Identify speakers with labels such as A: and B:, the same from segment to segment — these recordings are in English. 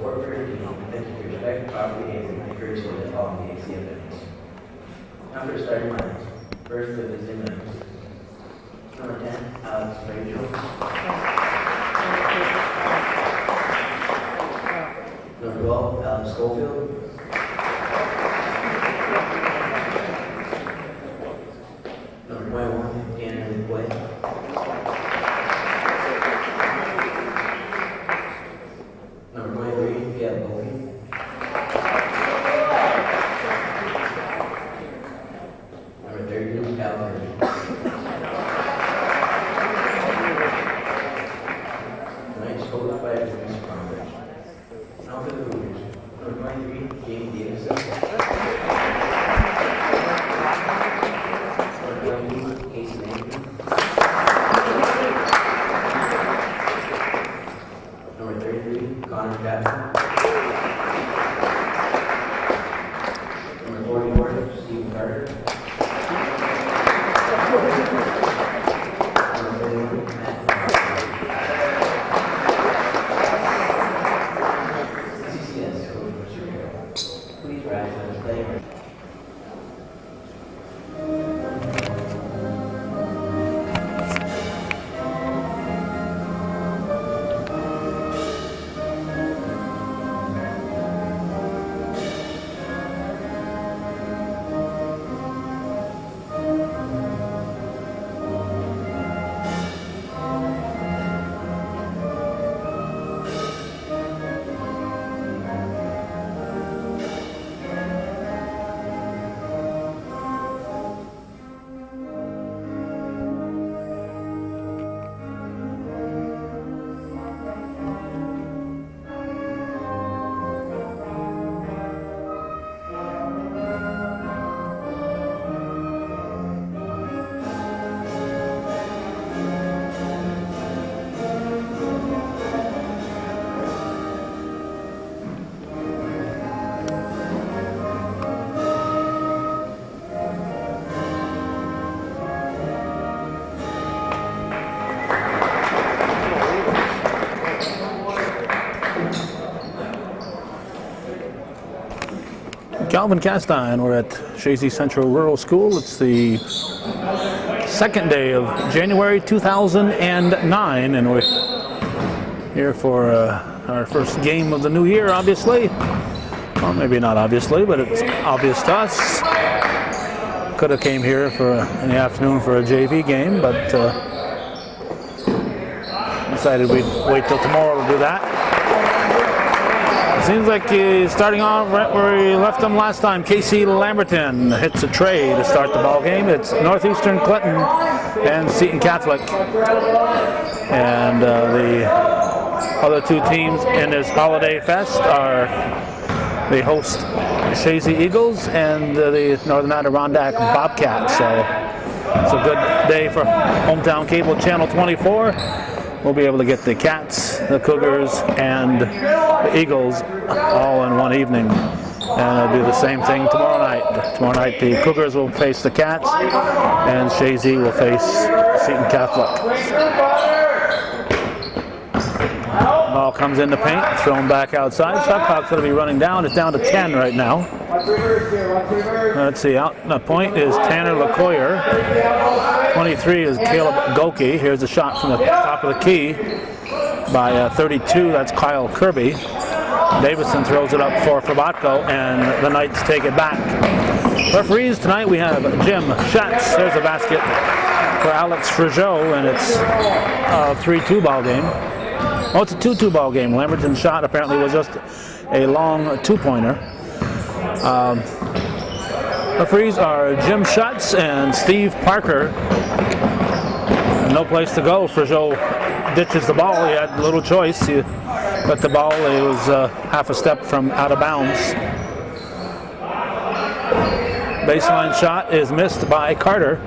A: support for your team. Thank you for your respect, confidence, and encouragement in all the AC events. Now for starting lines. First, the visiting members. Number 10, Alex Rachel. Number 12, Alex Schofield. Number 21, Tanner White. Number 23, Gab Bowman. Number 32, Cal Murray. Tonight's coach by Mr. Congress. Now for the Cougars. Number 23, Jamie Davidson. Number 22, Casey Mankin. Number 33, Connor Jackson. Number 44, Steve Carter. Number 31, Matt. CCS, Coach Mr. Please rise and play.
B: Calvin Castine, we're at Chazy Central Rural School. It's the second day of January 2009, and we're here for our first game of the new year, obviously. Well, maybe not obviously, but it's obvious to us. Could have came here in the afternoon for a JV game, but decided we'd wait till tomorrow to do that. Seems like he's starting off right where he left him last time. Casey Lamberton hits a tray to start the ball game. It's Northeastern Clinton and Seton Catholic. And the other two teams in this holiday fest are the host Chazy Eagles and the Northern Adirondack Bobcats. So it's a good day for Hometown Cable Channel 24. We'll be able to get the Cats, the Cougars, and the Eagles all in one evening. And I'll do the same thing tomorrow night. Tomorrow night the Cougars will face the Cats, and Chazy will face Seton Catholic. Ball comes in the paint, thrown back outside. Shot clock's going to be running down. It's down to 10 right now. Let's see, out in the point is Tanner LeCoyer. 23 is Caleb Goki. Here's a shot from the top of the key by 32. That's Kyle Kirby. Davison throws it up for Frabatko, and the Knights take it back. Referees tonight, we have Jim Schatz. There's a basket for Alex Frigeau, and it's a 3-2 ball game. Oh, it's a 2-2 ball game. Lamberton's shot apparently was just a long two-pointer. Referees are Jim Schatz and Steve Parker. No place to go. Frigeau ditches the ball. He had little choice. He got the ball. It was half a step from out of bounds. Baseline shot is missed by Carter.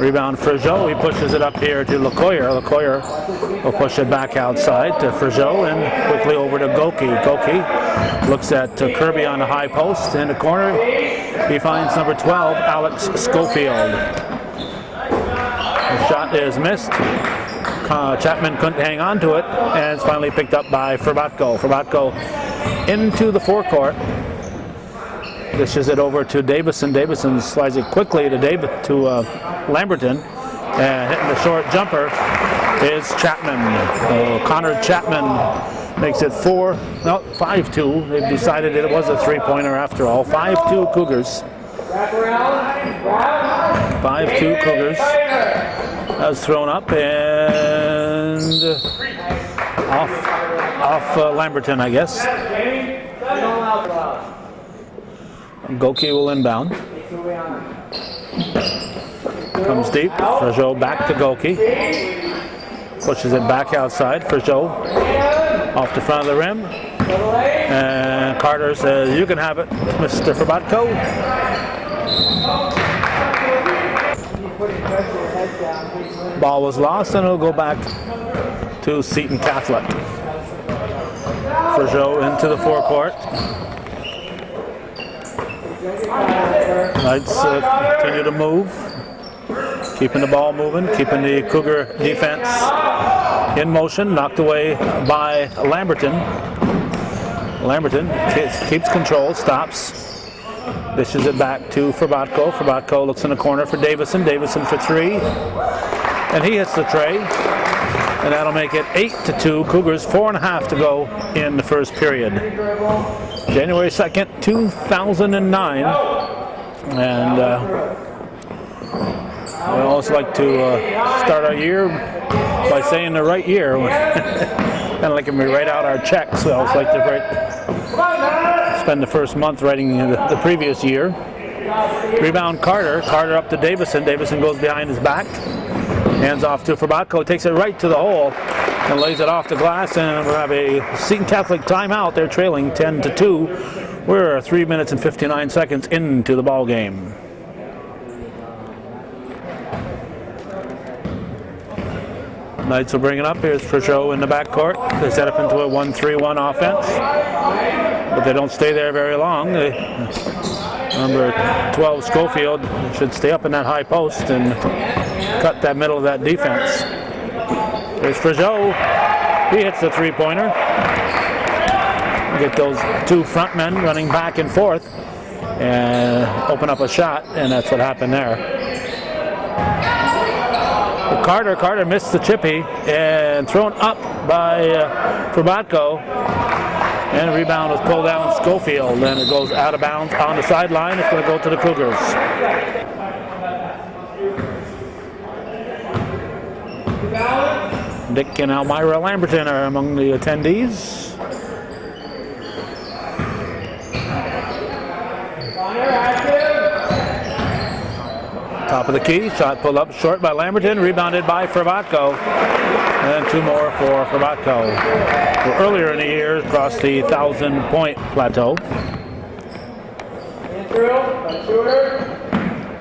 B: Rebound Frigeau. He pushes it up here to LeCoyer. LeCoyer will push it back outside to Frigeau and quickly over to Goki. Goki looks at Kirby on the high post in the corner. He finds number 12, Alex Schofield. The shot is missed. Chapman couldn't hang on to it, and it's finally picked up by Frabatko. Frabatko into the forecourt. Dishes it over to Davison. Davison slides it quickly to Lamberton, and hitting the short jumper is Chapman. Connor Chapman makes it 5-2. They've decided it was a three-pointer after all. 5-2 Cougars. 5-2 Cougars. That was thrown up and off Lamberton, I guess. Goki will inbound. Comes deep. Frageau back to Goki. Pushes it back outside. Frageau off the front of the rim. And Carter says, "You can have it, Mr. Frabatko." Ball was lost, and it'll go back to Seton Catholic. Frageau into the forecourt. Knights continue to move, keeping the ball moving, keeping the Cougar defense in motion. Knocked away by Lamberton. Lamberton keeps control, stops, dishes it back to Frabatko. Frabatko looks in the corner for Davison. Davison for three, and he hits the tray, and that'll make it 8-2 Cougars. 4.5 to go in the first period. January 2nd, 2009, and we always like to start our year by saying the right year. Kind of like when we write out our checks, we always like to spend the first month writing the previous year. Rebound Carter. Carter up to Davison. Davison goes behind his back. Hands off to Frabatko. Takes it right to the hole and lays it off the glass. And we'll have a Seton Catholic timeout. They're trailing 10-2. We're 3 minutes and 59 seconds into the ball game. Knights will bring it up. Here's Frageau in the backcourt. They set up into a 1-3-1 offense, but they don't stay there very long. Number 12 Schofield should stay up in that high post and cut that middle of that defense. There's Frageau. He hits the three-pointer. Get those two front men running back and forth and open up a shot, and that's what happened there. Carter missed the chippy and thrown up by Frabatko, and the rebound was pulled down Schofield, and it goes out of bounds on the sideline. It's going to go to the Cougars. Dick and Elmira Lamberton are among the attendees. Top of the key, shot pulled up short by Lamberton, rebounded by Frabatko, and two more for Frabatko. Well, earlier in the year, across the 1,000-point plateau.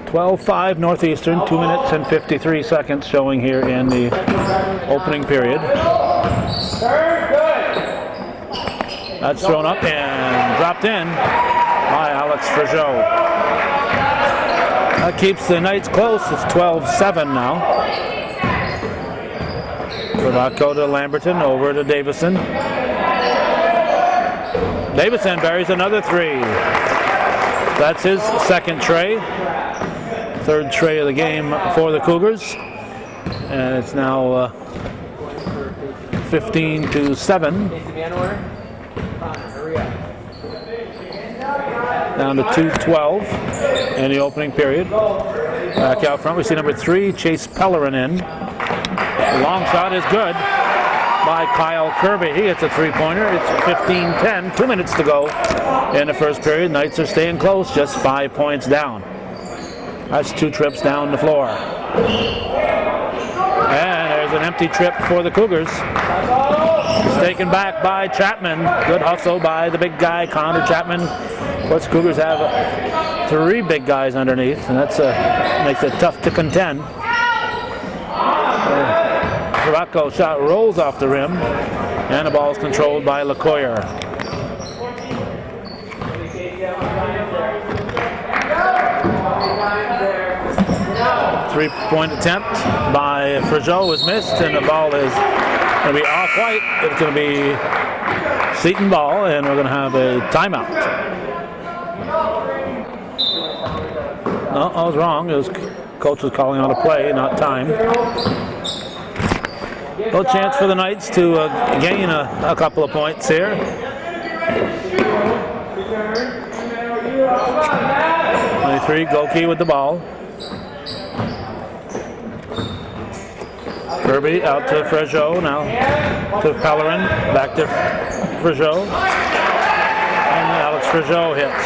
B: 12-5 Northeastern, 2 minutes and 53 seconds showing here in the opening period. That's thrown up and dropped in by Alex Frageau. That keeps the Knights close. It's 12-7 now. Frabatko to Lamberton, over to Davison. Davison buries another three. That's his second tray. Third tray of the game for the Cougars. And it's now 15-7. Down to 2:12 in the opening period. Back out front, we see number 3, Chase Pellerin in. The long shot is good by Kyle Kirby. He hits a three-pointer. It's 15-10, 2 minutes to go in the first period. Knights are staying close, just 5 points down. That's 2 trips down the floor. And there's an empty trip for the Cougars. It's taken back by Chapman. Good hustle by the big guy, Connor Chapman. Of course, Cougars have 3 big guys underneath, and that's makes it tough to contend. Frabatko shot rolls off the rim, and the ball is controlled by LeCoyer. Three-point attempt by Frageau is missed, and the ball is going to be off white. It's going to be Seton ball, and we're going to have a timeout. No, I was wrong. It was coach was calling on a play, not time. No chance for the Knights to gain a couple of points here. Goki with the ball. Kirby out to Fregeau, now to Pellerin, back to Fregeau. And Alex Fregeau hits.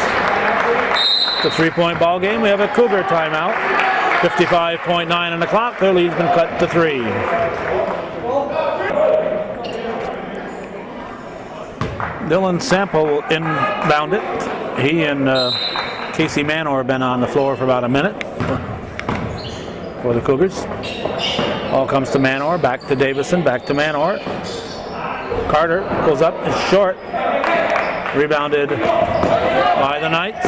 B: It's a 3-point ball game. We have a Cougar timeout. 55.9 on the clock. Their lead's been cut to 3. Dylan Sample will inbound it. He and Casey Manor have been on the floor for about a minute for the Cougars. Ball comes to Manor, back to Davison, back to Manor. Carter goes up, is short. Rebounded by the Knights.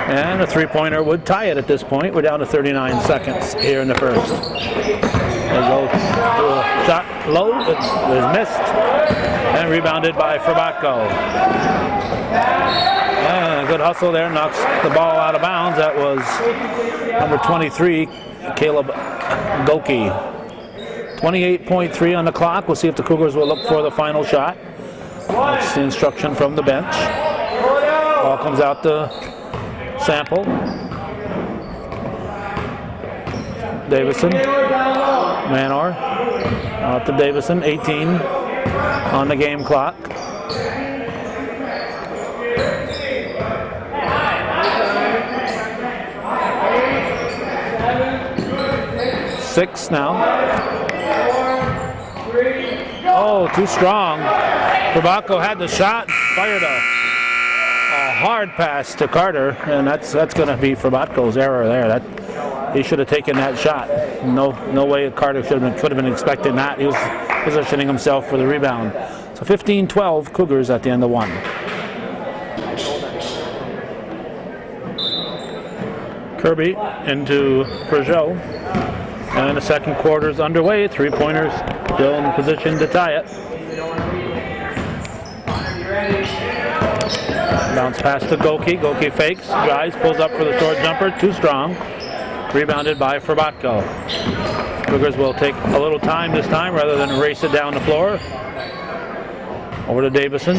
B: And a 3-pointer would tie it at this point. We're down to 39 seconds here in the first. They go to a shot low, it was missed. And rebounded by Frabatko. Good hustle there, knocks the ball out of bounds. That was number 23, Caleb Goki. 28.3 on the clock. We'll see if the Cougars will look for the final shot. That's the instruction from the bench. Ball comes out to Sample. Davison. Manor. Out to Davison. 18 on the game clock. Six now. Oh, too strong. Frabatko had the shot, fired a hard pass to Carter, and that's going to be Frabatko's error there. That he should have taken that shot. No way Carter could have been expecting that. He was positioning himself for the rebound. So 15-12 Cougars at the end of one. Kirby into Fregeau. And the second quarter is underway. 3-pointers still in position to tie it. Bounce pass to Goki. Goki fakes, drives, pulls up for the short jumper. Too strong. Rebounded by Frabatko. Cougars will take a little time this time rather than race it down the floor. Over to Davison.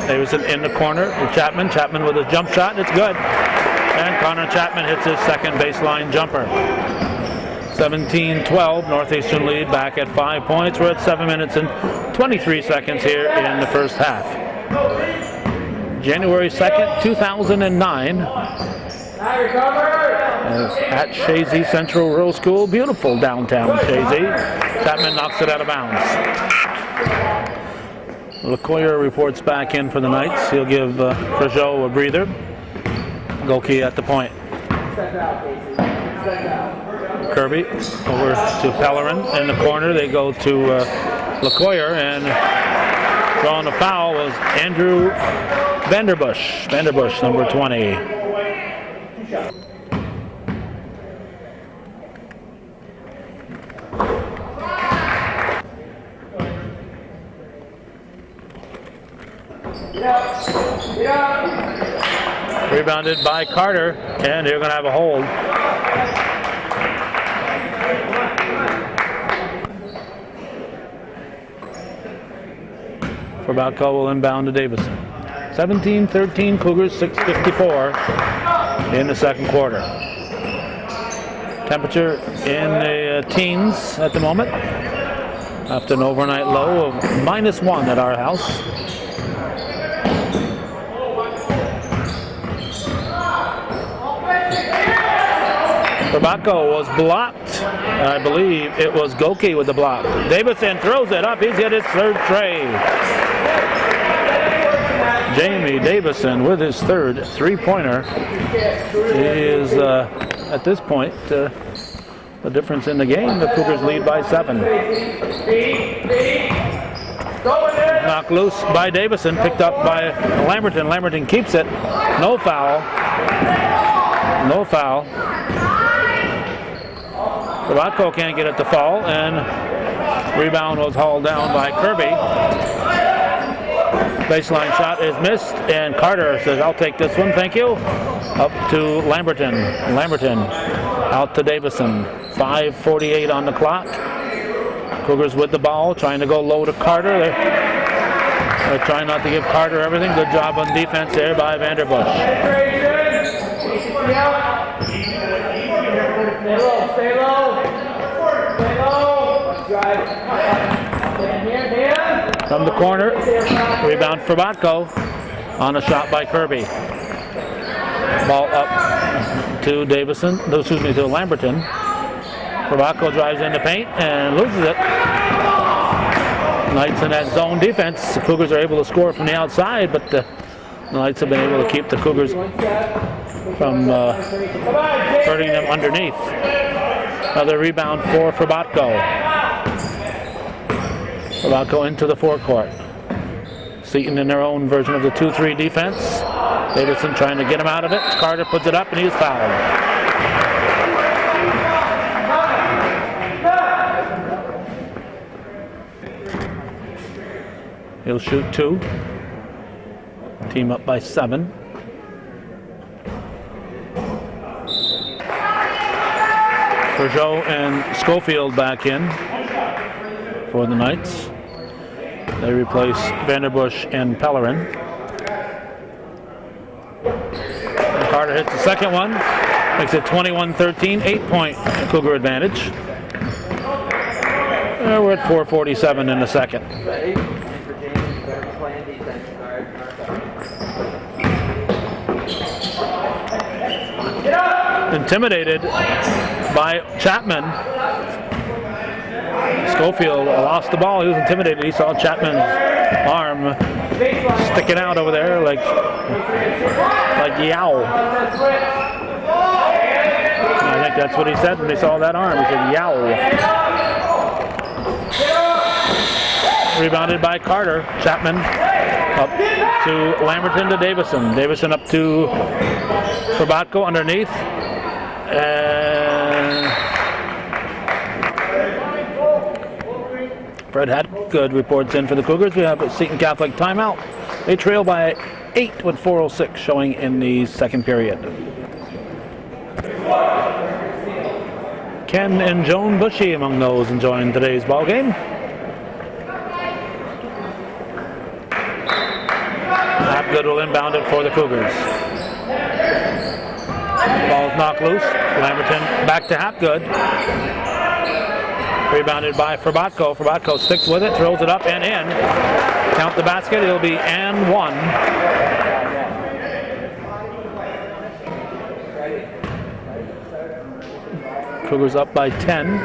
B: Davison in the corner with Chapman. Chapman with his jump shot. It's good. And Connor Chapman hits his second baseline jumper. 17-12, Northeastern lead back at 5 points. We're at 7 minutes and 23 seconds here in the first half. January 2nd, 2009. At Chazy Central Rural School. Beautiful downtown Chazy. Chapman knocks it out of bounds. LeCoyer reports back in for the Knights. He'll give Fregeau a breather. Goki at the point. Kirby over to Pellerin in the corner. They go to LeCoyer, and drawing the foul was Andrew Vanderbush. Vanderbush, number 20. Rebounded by Carter, and they're going to have a hold. Frabatko will inbound to Davison. 17-13 Cougars, 6:54 in the second quarter. Temperature in the teens at the moment. After an overnight low of -1 at our house. Frabatko was blocked. I believe it was Goki with the block. Davison throws it up. He's hit his third tray. Jamie Davison with his third 3-pointer is at this point the difference in the game. The Cougars lead by 7. Knocked loose by Davison, picked up by Lamberton. Lamberton keeps it. No foul. No foul. Sabatko can't get it to fall, and rebound was hauled down by Kirby. Baseline shot is missed, and Carter says, I'll take this one, thank you. Up to Lamberton. Lamberton out to Davison. 5:48 on the clock. Cougars with the ball, trying to go low to Carter. They're trying not to give Carter everything. Good job on defense there by Vanderbush.
C: Stay low.
B: From the corner, rebound for Botko on a shot by Kirby. Ball up to Davison, to Lamberton. Botko drives into paint and loses it. Knights in that zone defense. The Cougars are able to score from the outside, but the Knights have been able to keep the Cougars from hurting them underneath. Another rebound for Botko. Botko into the forecourt. Seton in their own version of the 2-3 defense. Davison trying to get him out of it. Carter puts it up and he's fouled. He'll shoot 2. Team up by 7. Bergeau and Schofield back in for the Knights. They replace Vanderbush and Pellerin. And Carter hits the second one. Makes it 21-13, 8-point Cougar advantage. We're at 4:47 in the second. Intimidated by Chapman. Schofield lost the ball. He was intimidated. He saw Chapman's arm sticking out over there like yow. I think that's what he said when he saw that arm. He said yow. Rebounded by Carter. Chapman up to Lamberton to Davison. Davison up to Botko underneath. And Fred Hatgood reports in for the Cougars. We have a Seton Catholic timeout. They trail by 8 with 4:06 showing in the second period. Ken and Joan Bushy among those enjoying today's ball game. Hatgood will inbound it for the Cougars. Ball's knocked loose. Lamberton back to Hapgood. Rebounded by Botko. Botko sticks with it, throws it up and in. Count the basket. It'll be and 1. Cougars up by 10.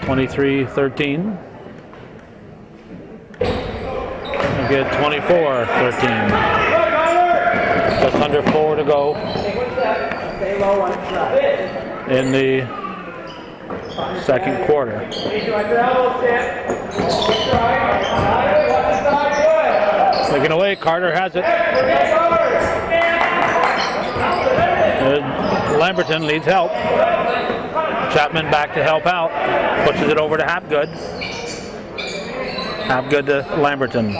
B: 23-13. We'll get 24-13. Just under 4 to go in the second quarter. Taken away, Carter has it. Lamberton needs help. Chapman back to help out. Pushes it over to Hapgood. Hapgood to Lamberton.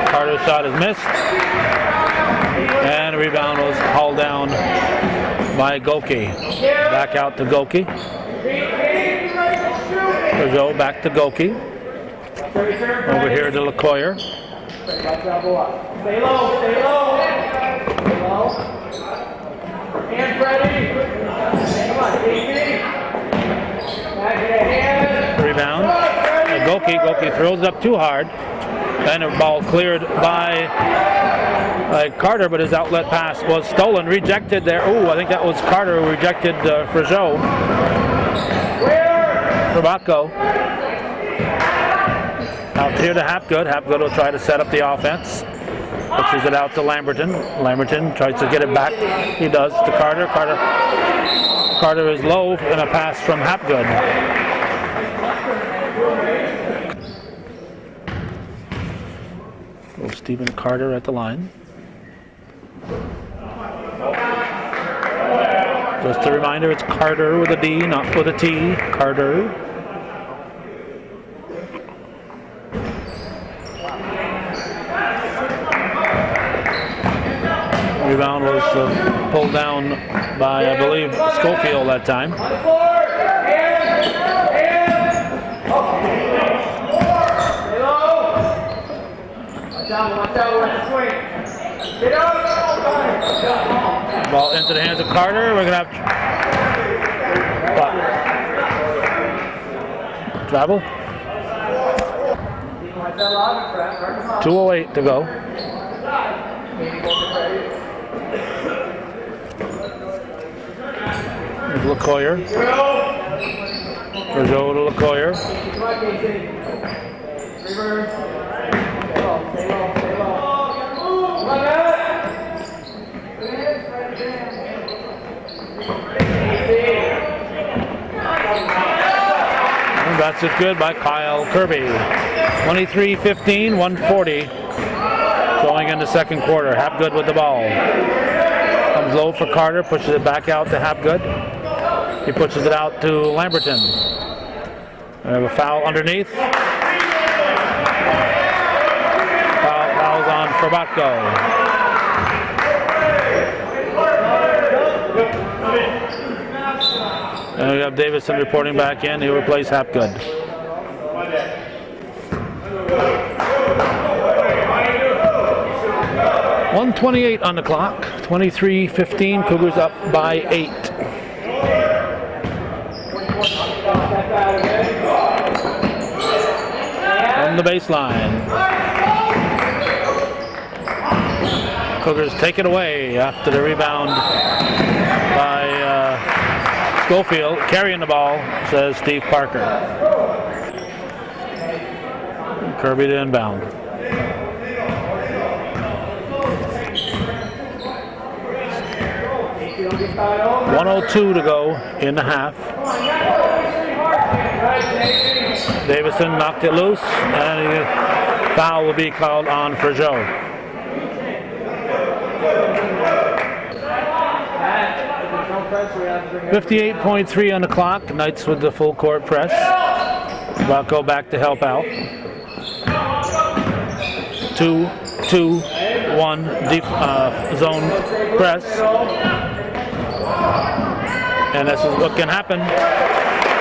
B: Carter's shot is missed. And the rebound was hauled down by Goki. Back out to Goki. Bergeau back to Goki. Over here to LeCoyer.
C: Stay low. Stay low. And Freddie. Come on, DC.
B: Rebound. Goki throws it up too hard. And a ball cleared by Carter, but his outlet pass was stolen, rejected there. Oh, I think that was Carter who rejected Bergeau. Botko. Out here to Hapgood. Hapgood will try to set up the offense. Pushes it out to Lamberton. Lamberton tries to get it back. He does to Carter. Carter is low and a pass from Hapgood. Stephen Carter at the line. Just a reminder, it's Carter with a D, not with a T. Carter. Rebound was pulled down by, I believe, Schofield that time. Ball into the hands of Carter. We're going to have travel. 2:08 to go. LaCoyer. Rizzo to LaCoyer. And that's it good by Kyle Kirby. 23-15, 140. Going into second quarter. Hapgood with the ball. Comes low for Carter, pushes it back out to Hapgood. He pushes it out to Lamberton. We have a foul underneath. Foul's on Frabatko. And we have Davison reporting back in. He'll replace Hapgood. .128 on the clock. 23-15. Cougars up by 8. From the baseline. Cougars take it away after the rebound by Schofield. Carrying the ball, says Steve Parker. Kirby to inbound. .102 to go in the half. Davison knocked it loose, and a foul will be called on for Joe. .58.3 on the clock. Knights with the full court press. Bucko back to help out. 2-2-1 deep zone press. And this is what can happen.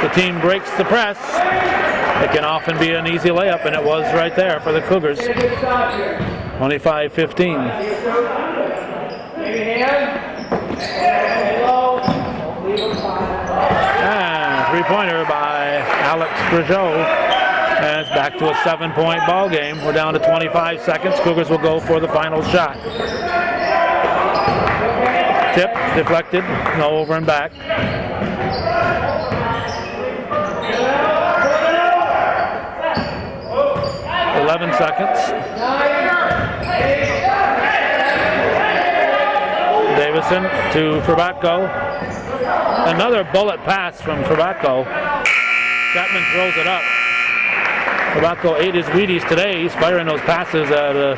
B: The team breaks the press. It can often be an easy layup, and it was right there for the Cougars. 25-15. And three-pointer by Alex Rizzo. And it's back to a 7-point ball game. We're down to 25 seconds. Cougars will go for the final shot. Tip, deflected, no over and back. 11 seconds. Davison to Frabatko. Another bullet pass from Frabatko. Chapman throws it up. Frabatko ate his Wheaties today. He's firing those passes at a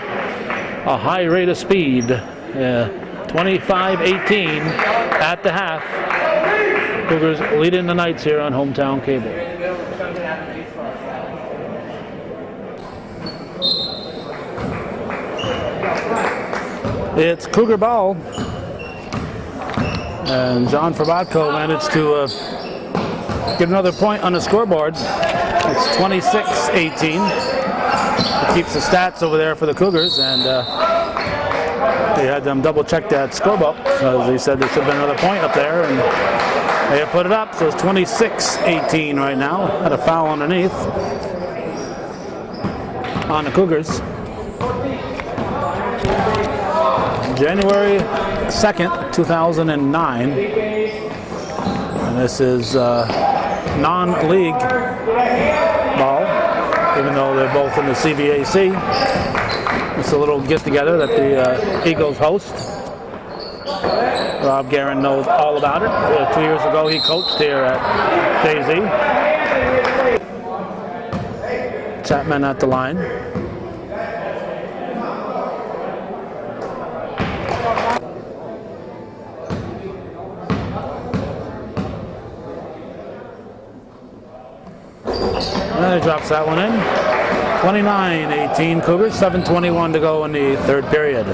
B: high rate of speed. 25-18 at the half. Cougars leading the Knights here on Hometown Cable. It's Cougar ball. And John Frabatko managed to get another point on the scoreboard. It's 26-18. It keeps the stats over there for the Cougars, and they had them double check that scorebook. So they said there should have been another point up there, and they have put it up. So it's 26-18 right now. Had a foul underneath on the Cougars. January 2nd, 2009. And this is non-league ball, even though they're both in the CVAC. It's a little get-together that the Eagles host. Rob Guerin knows all about it. 2 years ago, he coached here at Jay-Z. Chapman at the line. drops that one in. 29-18 Cougars, 7:21 to go in the third period.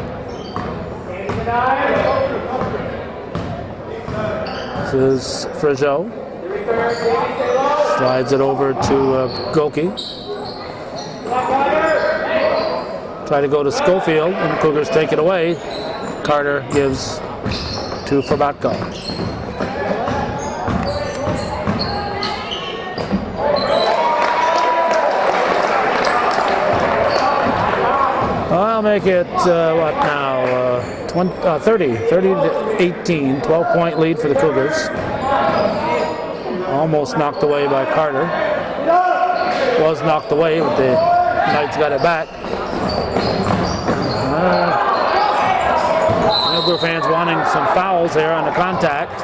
B: This is Frigeau. Slides it over to Goki. Try to go to Schofield, and the Cougars take it away. Carter gives to Forbatko. I'll make it, what now, 30-18, 12-point lead for the Cougars. Almost knocked away by Carter. Was knocked away, but the Knights got it back. Cougar fans wanting some fouls here on the contact.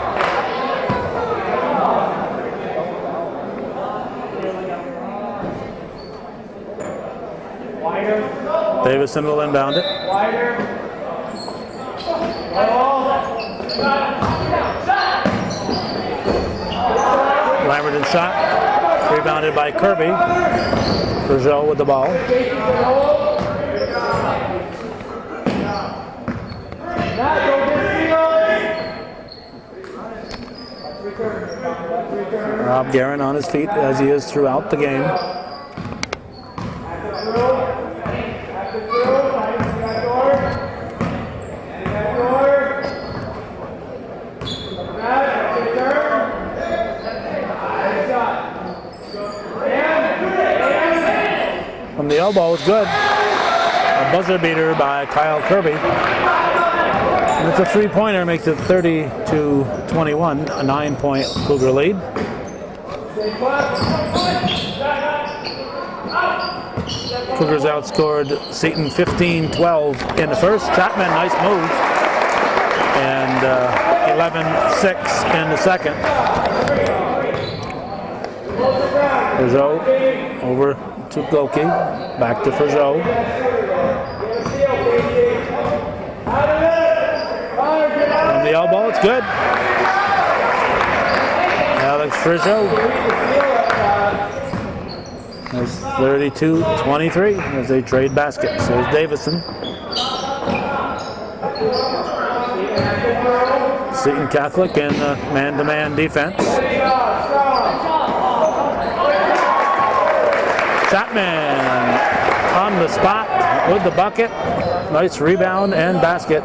B: Davison will inbound it. Lamberton shot. Rebounded by Kirby. Frigeau with the ball. Rob Guerin on his feet as he is throughout the game. From the elbow is good. A buzzer beater by Kyle Kirby. And it's a three-pointer, makes it 30-21, a 9-point Cougar lead. Cougars outscored Seton 15-12 in the first. Chapman, nice move. And 11-6 in the second. Frigeau over to Goki, back to Frigeau. From the elbow, it's good. Alex Frigeau. That's 32-23 as they trade baskets. There's Davison. Seton Catholic in man-to-man defense. Chapman on the spot with the bucket. Nice rebound and basket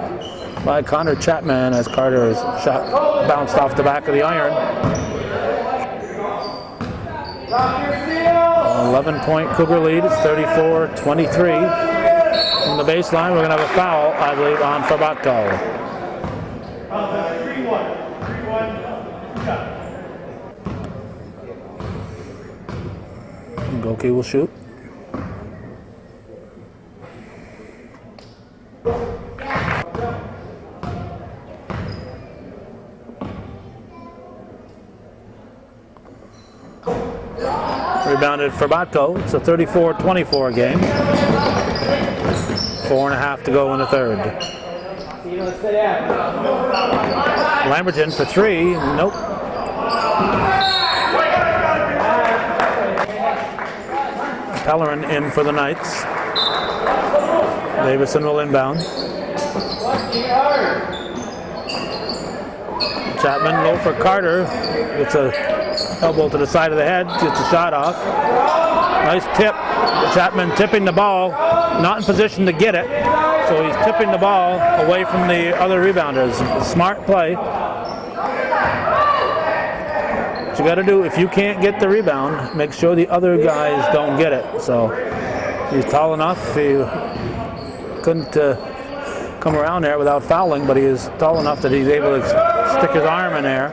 B: by Connor Chapman as Carter's shot bounced off the back of the iron. 11-point Cougar lead. It's 34-23. From the baseline, we're going to have a foul, I believe, on Forbatko. Goki will shoot. Rebounded for Forbatko. It's a 34-24 game. 4.5 to go in the third. Lamberton for three. Nope. Pellerin in for the Knights. Davison will inbound. Chapman low for Carter. It's a elbow to the side of the head. Gets a shot off. Nice tip. Chapman tipping the ball. Not in position to get it. So he's tipping the ball away from the other rebounders. Smart play. What you got to do, if you can't get the rebound, make sure the other guys don't get it. So he's tall enough. He couldn't come around there without fouling, but he is tall enough that he's able to stick his arm in there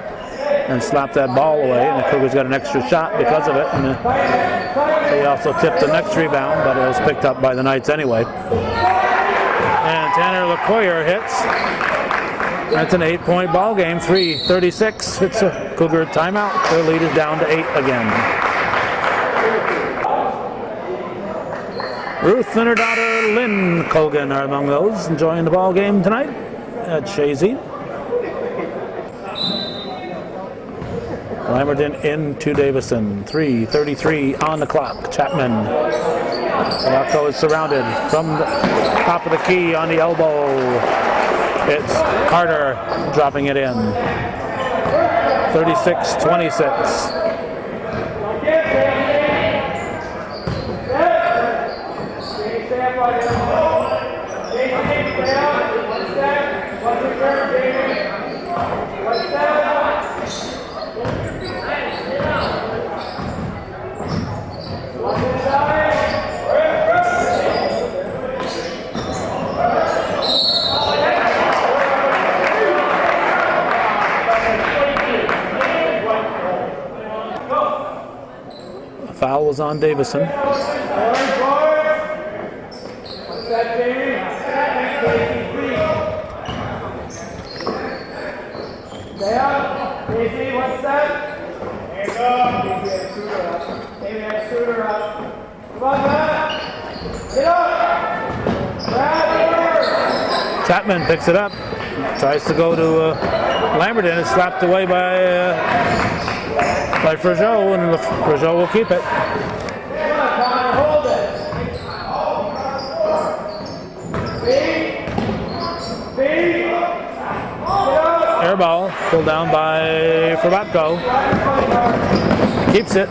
B: and slap that ball away. And the Cougars got an extra shot because of it. And he also tipped the next rebound, but it was picked up by the Knights anyway. And Tanner LeCoyer hits. That's an 8-point ball game. 3:36. It's a Cougar timeout. Their lead is down to 8 again. Ruth and her daughter Lynn Colgan are among those enjoying the ball game tonight at Shazy. Lamberton into Davison. 3:33 on the clock. Chapman. Rocco is surrounded from the top of the key on the elbow. It's Carter dropping it in. 36-26. Foul was on Davison. Chapman picks it up, tries to go to Lamberton. It's slapped away by Frageau, and Frageau will keep it. Air ball pulled down by Frabatko. Keeps it,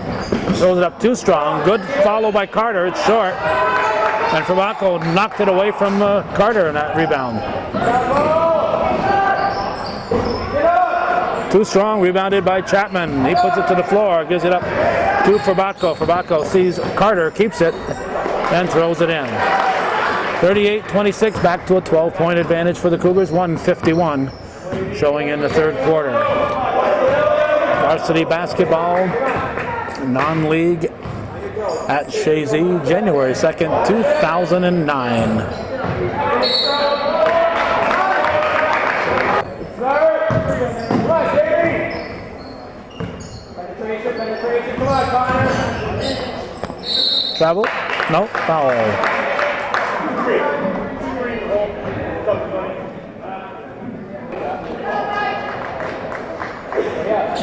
B: throws it up too strong. Good follow by Carter. It's short, and Frabatko knocked it away from Carter in that rebound. Too strong, rebounded by Chapman. He puts it to the floor, gives it up to Frabatko. Frabatko sees Carter, keeps it, and throws it in. 38-26, back to a 12-point advantage for the Cougars. 1:51 showing in the third quarter. Varsity basketball, non-league at Shazy, January 2nd, 2009. Travel? No, foul.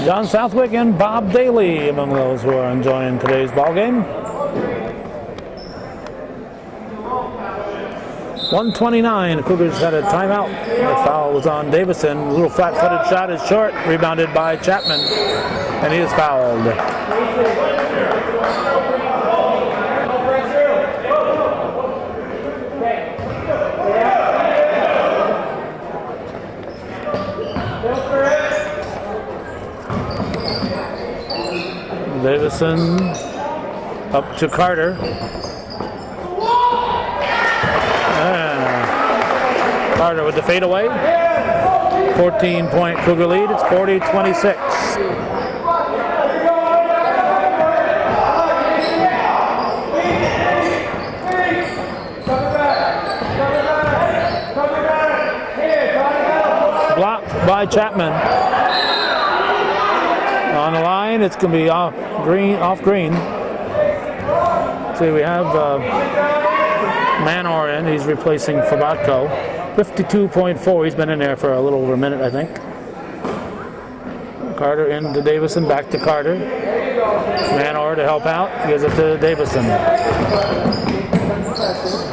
B: John Southwick and Bob Daly among those who are enjoying today's ball game. 1:29, the Cougars had a timeout. The foul was on Davison. A little flat-footed shot is short, rebounded by Chapman, and he is fouled. Davison up to Carter. Carter with the fadeaway. 14-point Cougar lead. It's 40-26. Blocked by Chapman. On the line, it's going to be off green. See, we have Manor in. He's replacing Frabatko. 52.4. He's been in there for a little over a minute, I think. Carter into Davison, back to Carter. Manor to help out. Gives it to Davison.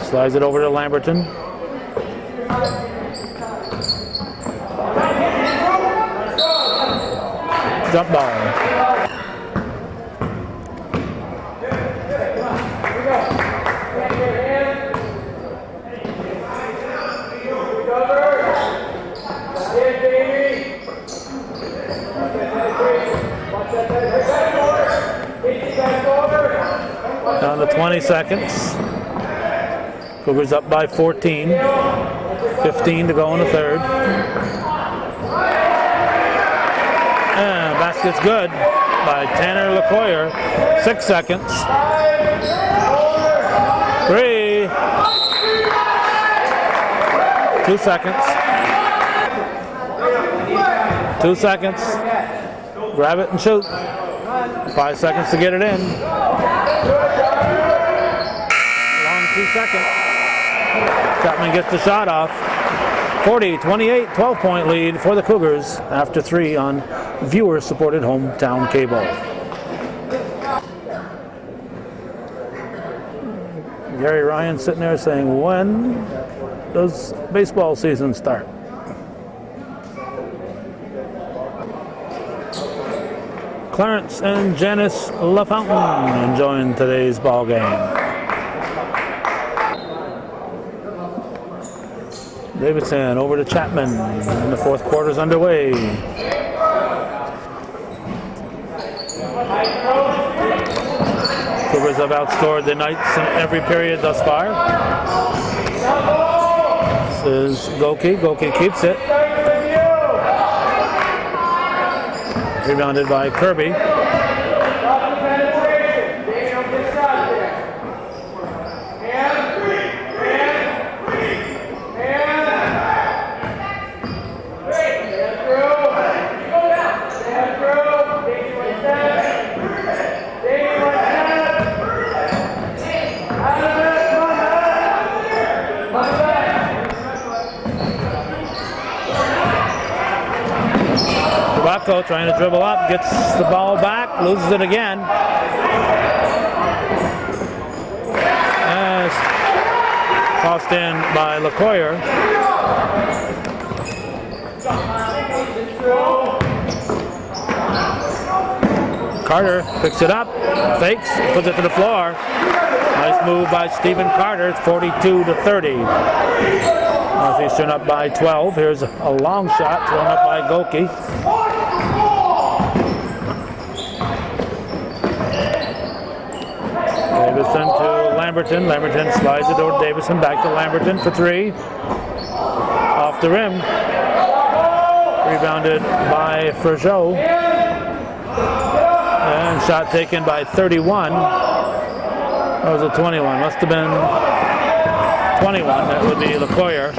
B: Slides it over to Lamberton. Jump ball. Down to 20 seconds. Cougars up by 14. 15 to go in the third. And basket's good by Tanner LeCoyer. 6 seconds. 3. 2 seconds. 2 seconds. Grab it and shoot. 5 seconds to get it in. Long 2 seconds. Chapman gets the shot off. 40-28, 12-point lead for the Cougars after 3 on viewer-supported hometown cable. Gary Ryan sitting there saying, when does baseball season start? Clarence and Janice LaFountain enjoying today's ball game. Davidson over to Chapman, and the fourth quarter's underway. Cougars have outscored the Knights in every period thus far. This is Goki. Goki keeps it. Rebounded by Kirby. Trying to dribble up, gets the ball back, loses it again. As tossed in by LaCoyer. Carter picks it up, fakes, puts it to the floor. Nice move by Stephen Carter. It's 42-30. Northeastern up by 12. Here's a long shot thrown up by Goki. Davison to Lamberton. Lamberton slides it over to Davison. Back to Lamberton for 3. Off the rim. Rebounded by Ferjot. And shot taken by 31. Or was it 21? Must have been 21. That would be LaCoyer.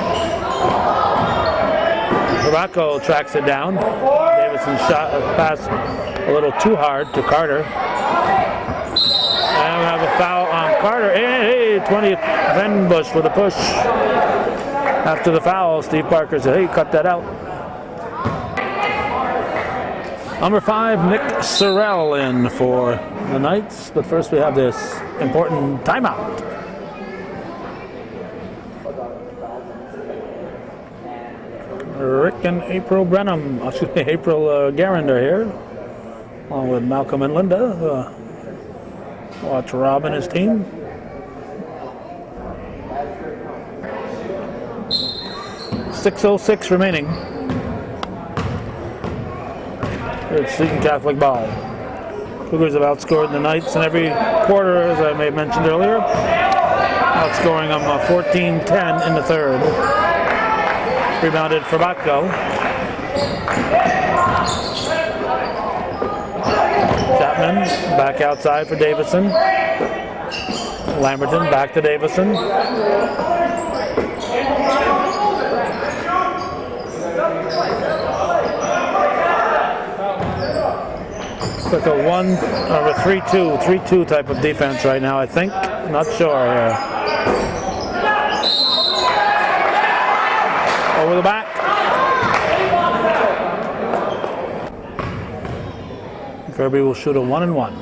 B: Rocco tracks it down. Davison shot pass a little too hard to Carter. And we have a foul on Carter. Hey, 20th Venbush with a push. After the foul, Steve Parker said, hey, cut that out. Number 5, Nick Sorrell in for the Knights. But first we have this important timeout. Rick and April Brenham, April Garand are here, along with Malcolm and Linda. Watch Rob and his team. .606 remaining. It's Seton Catholic ball. Cougars have outscored the Knights in every quarter, as I may have mentioned earlier. Outscoring them 14-10 in the third. Rebounded for Batko. Chapman back outside for Davison. Lamberton back to Davison. It's like a 3-2 type of defense right now, I think. Not sure here. Over the back. Kirby will shoot a 1-and-1.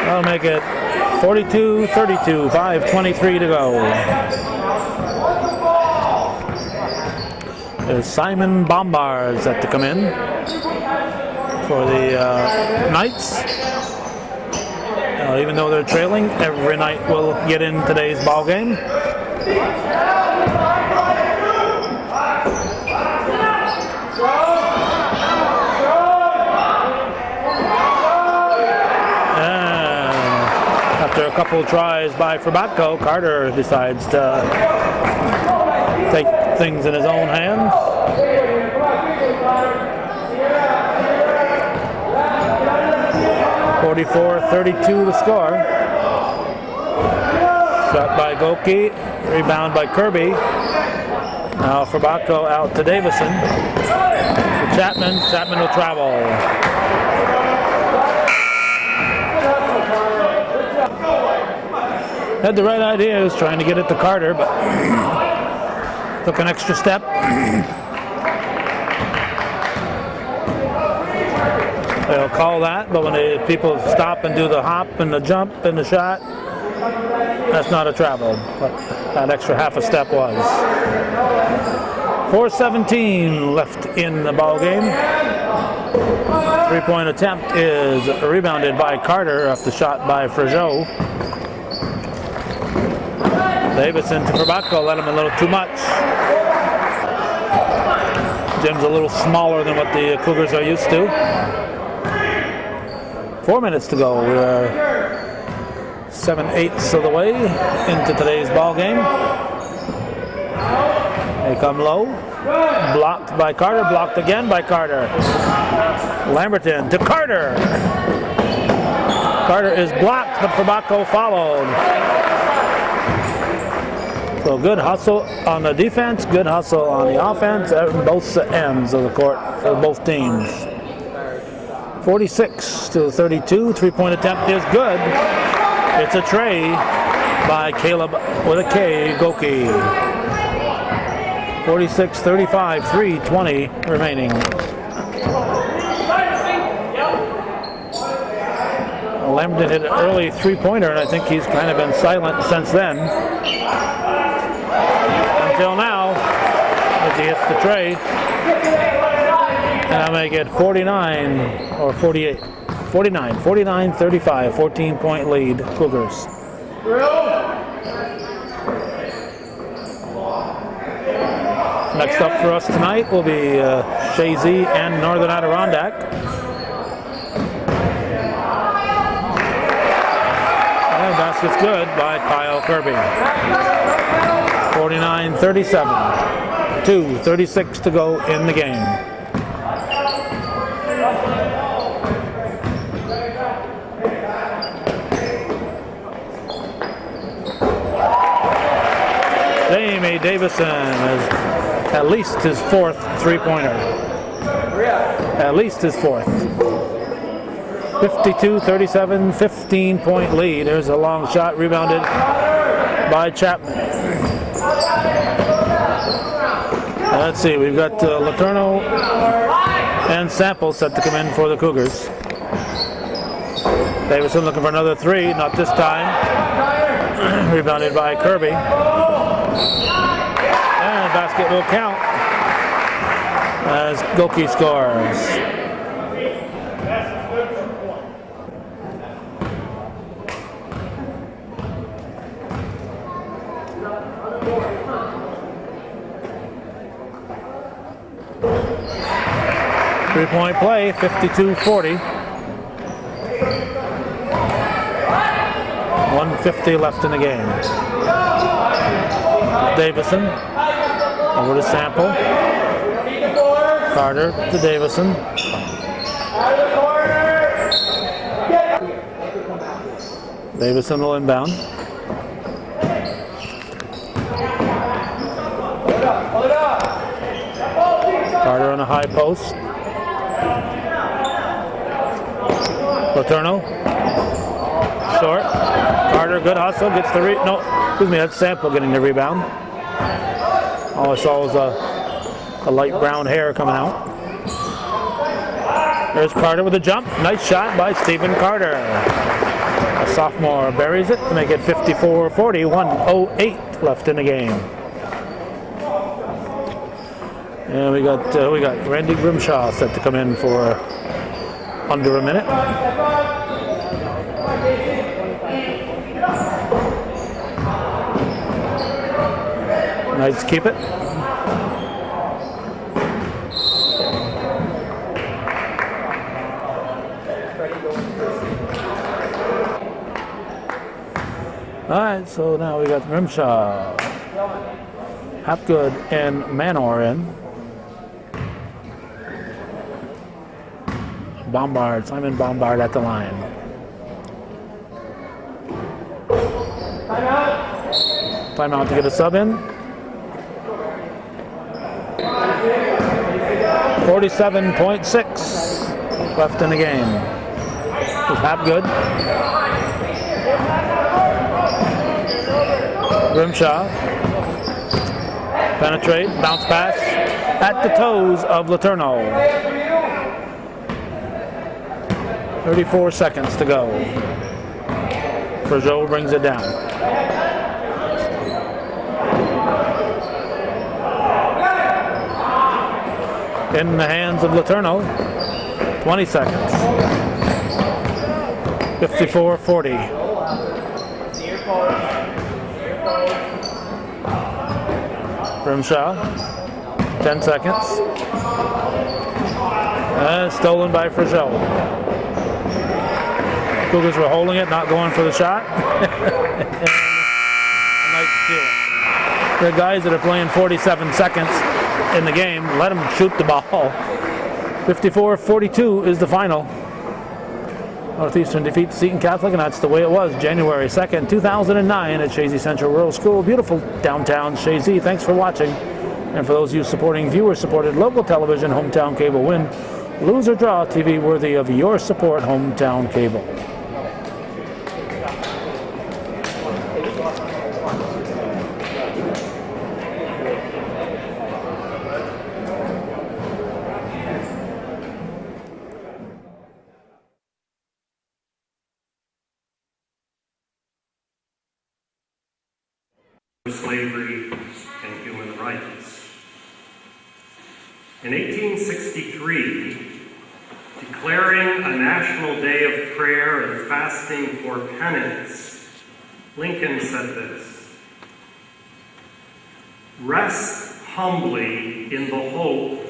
B: That'll make it 42-32, 5:23 to go. There's Simon Bombard set to come in for the Knights. Even though they're trailing, every Knight will get in today's ball game. After a couple of tries by Frabatko, Carter decides to take things in his own hands. .44-32 the score. Shot by Goki, rebound by Kirby. Now Frabatko out to Davison. To Chapman. Chapman will travel. Had the right idea. He was trying to get it to Carter, but took an extra step. They'll call that, but when people stop and do the hop and the jump and the shot, that's not a travel. But that extra half a step was. 4:17 left in the ball game. Three-point attempt is rebounded by Carter off the shot by Frageau. Davison to Verbatko, let him a little too much. Jim's a little smaller than what the Cougars are used to. 4 minutes to go. We are 7/8 of the way into today's ball game. They come low. Blocked by Carter. Blocked again by Carter. Lamberton to Carter. Carter is blocked, but Verbatko followed. So good hustle on the defense, good hustle on the offense at both ends of the court for both teams. 46-32, three-point attempt is good. It's a tray by Caleb with a K, Goki. 46-35, 3:20 remaining. Lamberton hit an early three-pointer, and I think he's kind of been silent since then. Until now, as he hits the tray. And I make it 49 or 48. 49-35, 14-point lead, Cougars. Next up for us tonight will be Shazy and Northern Adirondack. And basket's good by Kyle Kirby. 49-37. 2:36 to go in the game. Jamie Davison is at least his fourth three-pointer. At least his fourth. 52-37, 15-point lead. There's a long shot rebounded by Chapman. Let's see, we've got Letourneau and Sample set to come in for the Cougars. Davison looking for another three, not this time. Rebounded by Kirby. And basket will count as Goki scores. Three-point play, 52-40. 1:50 left in the game. Davison over to Sample. Carter to Davison. Davison will inbound. Carter on a high post. Letourneau. Short. Carter, good hustle, gets the that's Sample getting the rebound. All I saw was a light brown hair coming out. There's Carter with a jump. Nice shot by Stephen Carter. A sophomore buries it to make it 54-40, 1:08 left in the game. And we got Randy Grimshaw set to come in for under a minute. Knights keep it. All right, so now we got Grimshaw, Hapgood, and Manor in. Bombard, Simon Bombard at the line. Timeout to get a sub in. 47.6 left in the game. Hapgood. Grimshaw. Penetrate, bounce pass at the toes of Letourneau. 34 seconds to go. Frajot brings it down. In the hands of Letourneau. 20 seconds. 54-40. Grimshaw. 10 seconds. Stolen by Frajot. Cougars were holding it, not going for the shot. Nice steal. The guys that are playing 47 seconds in the game, let them shoot the ball. 54-42 is the final. Northeastern defeats Seton Catholic, and that's the way it was January 2nd, 2009 at Chazy Central Rural School. Beautiful downtown Chazy. Thanks for watching. And for those of you supporting viewer-supported local television, Hometown Cable win. Lose or draw, TV worthy of your support, Hometown Cable.
D: Slavery and human rights. In 1863, declaring a national day of prayer and fasting for penance, Lincoln said this: "Rest humbly in the hope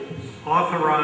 D: authorized